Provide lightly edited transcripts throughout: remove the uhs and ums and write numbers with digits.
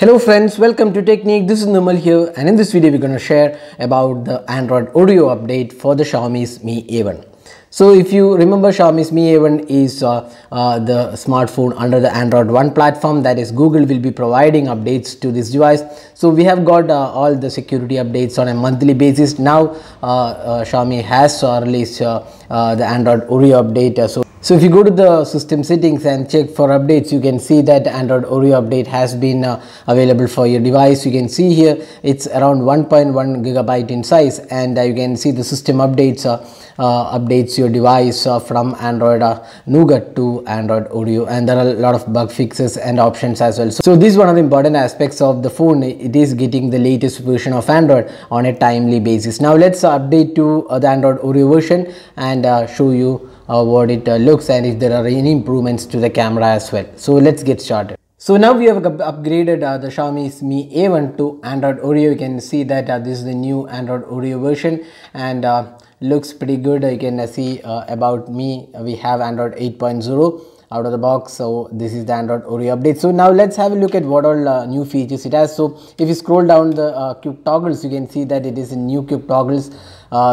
Hello friends, welcome to Technique. This is Numal here, and in this video we're going to share about the Android Oreo update for the Xiaomi's Mi A1. So if you remember, Xiaomi's Mi A1 is the smartphone under the Android One platform. That is, Google will be providing updates to this device. So we have got all the security updates on a monthly basis. Now Xiaomi has released the Android Oreo update. So if you go to the system settings and check for updates, you can see that Android Oreo update has been available for your device. You can see here it's around 1.1 gigabyte in size, and you can see the system updates updates your device from Android Nougat to Android Oreo, and there are a lot of bug fixes and options as well. So this is one of the important aspects of the phone. It is getting the latest version of Android on a timely basis. Now let's update to the Android Oreo version and show you what it looks and if there are any improvements to the camera as well. So let's get started. So now we have upgraded the Xiaomi's Mi A1 to Android Oreo. You can see that this is the new Android Oreo version, and looks pretty good. You can see about me, we have Android 8.0 out of the box. So this is the Android Oreo update. So now let's have a look at what all new features it has. So if you scroll down the quick toggles, you can see that it is a new quick toggles.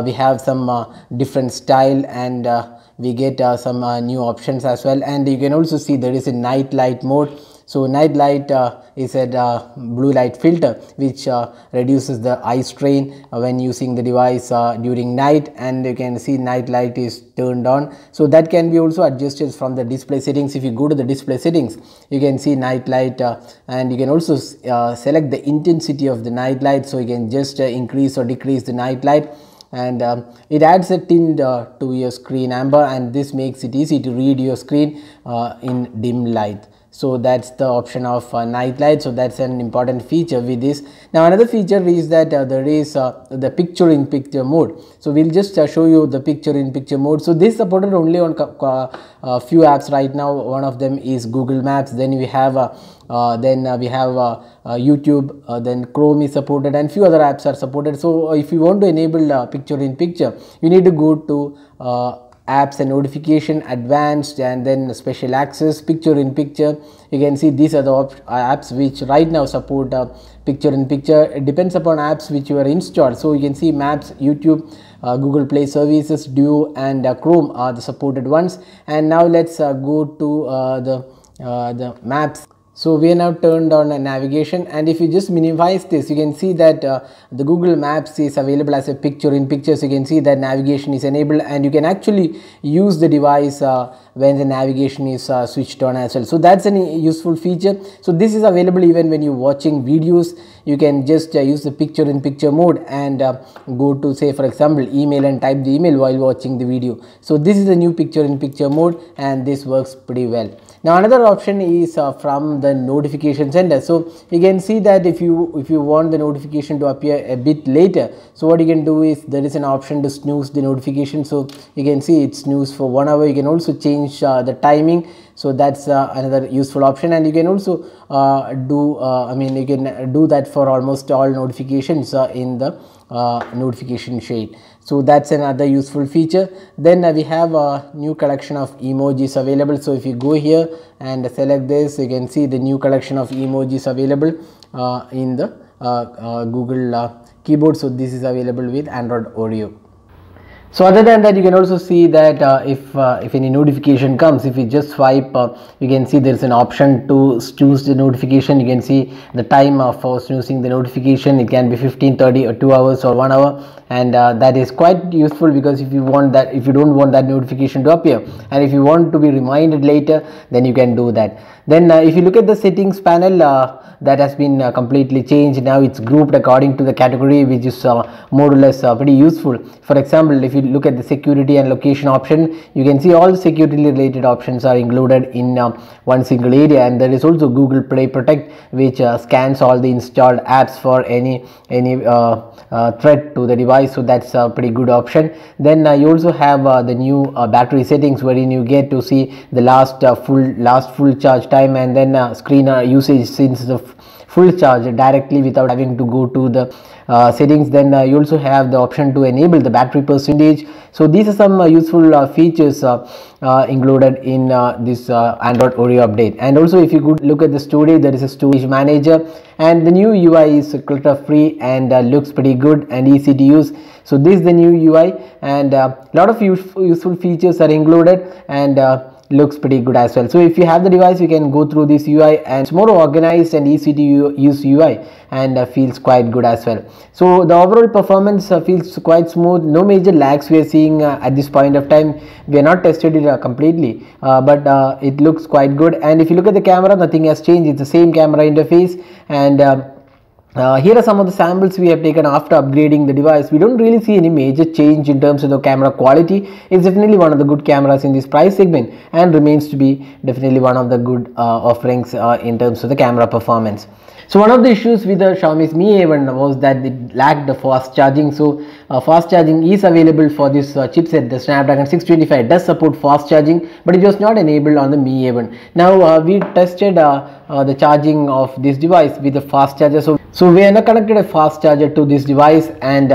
We have some different style, and we get some new options as well. And you can also see there is a night light mode. So night light is a blue light filter which reduces the eye strain when using the device during night, and you can see night light is turned on. So that can be also adjusted from the display settings. If you go to the display settings, you can see night light, and you can also select the intensity of the night light. So you can just increase or decrease the night light, and it adds a tint to your screen amber, and this makes it easy to read your screen in dim light. So that's the option of night light. So that's an important feature with this. Now another feature is that there is the picture in picture mode. So we'll just show you the picture in picture mode. So this is supported only on a few apps right now. One of them is Google Maps, then we have YouTube, then Chrome is supported, and few other apps are supported. So if you want to enable picture in picture, you need to go to apps and notification, advanced, and then special access, picture in picture. You can see these are the apps which right now support picture in picture. It depends upon apps which you are installed. So you can see Maps, YouTube, Google Play Services, Duo, and Chrome are the supported ones. And now let's go to the Maps. So we are now turned on a navigation, and if you just minimize this, you can see that the Google Maps is available as a picture in picture. So you can see that navigation is enabled, and you can actually use the device when the navigation is switched on as well. So that's a useful feature. So this is available even when you're watching videos. You can just use the picture in picture mode and go to, say for example, email, and type the email while watching the video. So this is the new picture in picture mode, and this works pretty well. Now another option is from the notification center. So you can see that if you want the notification to appear a bit later, so what you can do is there is an option to snooze the notification. So you can see it's snooze for 1 hour. You can also change the timing. So that's another useful option, and you can also you can do that for almost all notifications in the notification shade. So that's another useful feature. Then we have a new collection of emojis available. So if you go here and select this, you can see the new collection of emojis available in the Google keyboard. So this is available with Android Oreo. So other than that, you can also see that if any notification comes, if you just swipe, you can see there's an option to snooze the notification. You can see the time for snoozing the notification. It can be 15, 30, or 2 hours, or 1 hour, and that is quite useful, because if you don't want that notification to appear, and if you want to be reminded later, then you can do that. Then if you look at the settings panel, that has been completely changed. Now it's grouped according to the category, which is more or less pretty useful. For example, if you look at the security and location option, you can see all the security related options are included in one single area. And there is also Google Play Protect, which scans all the installed apps for any threat to the device. So that's a pretty good option. Then you also have the new battery settings, wherein you get to see the last full charge time, and then screen usage since the full charge directly without having to go to the settings. Then you also have the option to enable the battery percentage. So these are some useful features included in this Android Oreo update. And also, if you could look at the storage, there is a storage manager, and the new UI is clutter free and looks pretty good and easy to use. So this is the new UI, and a lot of useful features are included, and looks pretty good as well. So if you have the device, you can go through this UI, and it's more organized and easy to use UI, and feels quite good as well. So the overall performance feels quite smooth, no major lags we are seeing at this point of time. We are not tested it completely, but it looks quite good. And if you look at the camera, nothing has changed. It's the same camera interface, and here are some of the samples we have taken after upgrading the device. We don't really see any major change in terms of the camera quality. It's definitely one of the good cameras in this price segment, and remains to be definitely one of the good offerings in terms of the camera performance. So one of the issues with the Xiaomi's Mi A1 was that it lacked the fast charging. So fast charging is available for this chipset. The Snapdragon 625 does support fast charging, but it was not enabled on the Mi A1. Now we tested the charging of this device with the fast charger. So we are now connected a fast charger to this device, and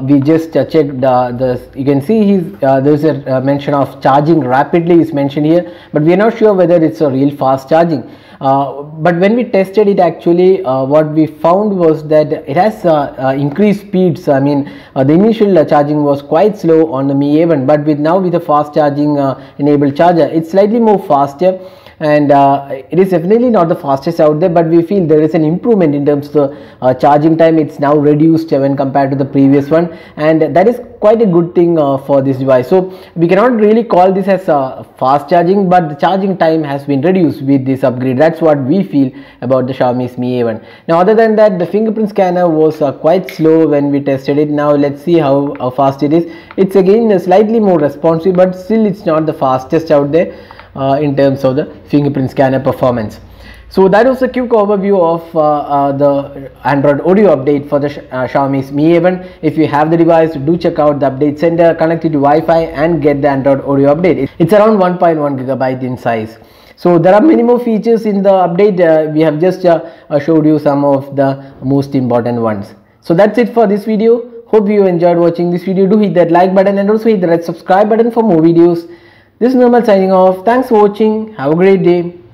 we just checked you can see there's a mention of charging rapidly is mentioned here, but we are not sure whether it's a real fast charging. But when we tested it, actually what we found was that it has increased speeds. I mean, the initial charging was quite slow on the Mi A1, but with the fast charging enabled charger, it's slightly more faster. And it is definitely not the fastest out there, but we feel there is an improvement in terms of the charging time. It's now reduced when compared to the previous one, and that is quite a good thing for this device. So we cannot really call this as fast charging, but the charging time has been reduced with this upgrade. That's what we feel about the Xiaomi's Mi A1. Now, other than that, the fingerprint scanner was quite slow when we tested it. Now let's see how fast it is. It's again slightly more responsive, but still it's not the fastest out there in terms of the fingerprint scanner performance. So that was a quick overview of the Android Oreo update for the Xiaomi's Mi A1. If you have the device, do check out the update center, connect it to Wi-Fi, and get the Android Oreo update. It's around 1.1 GB in size. So there are many more features in the update. We have just showed you some of the most important ones. So that's it for this video. Hope you enjoyed watching this video. Do hit that like button and also hit the red subscribe button for more videos. This is Normal signing off. Thanks for watching. Have a great day.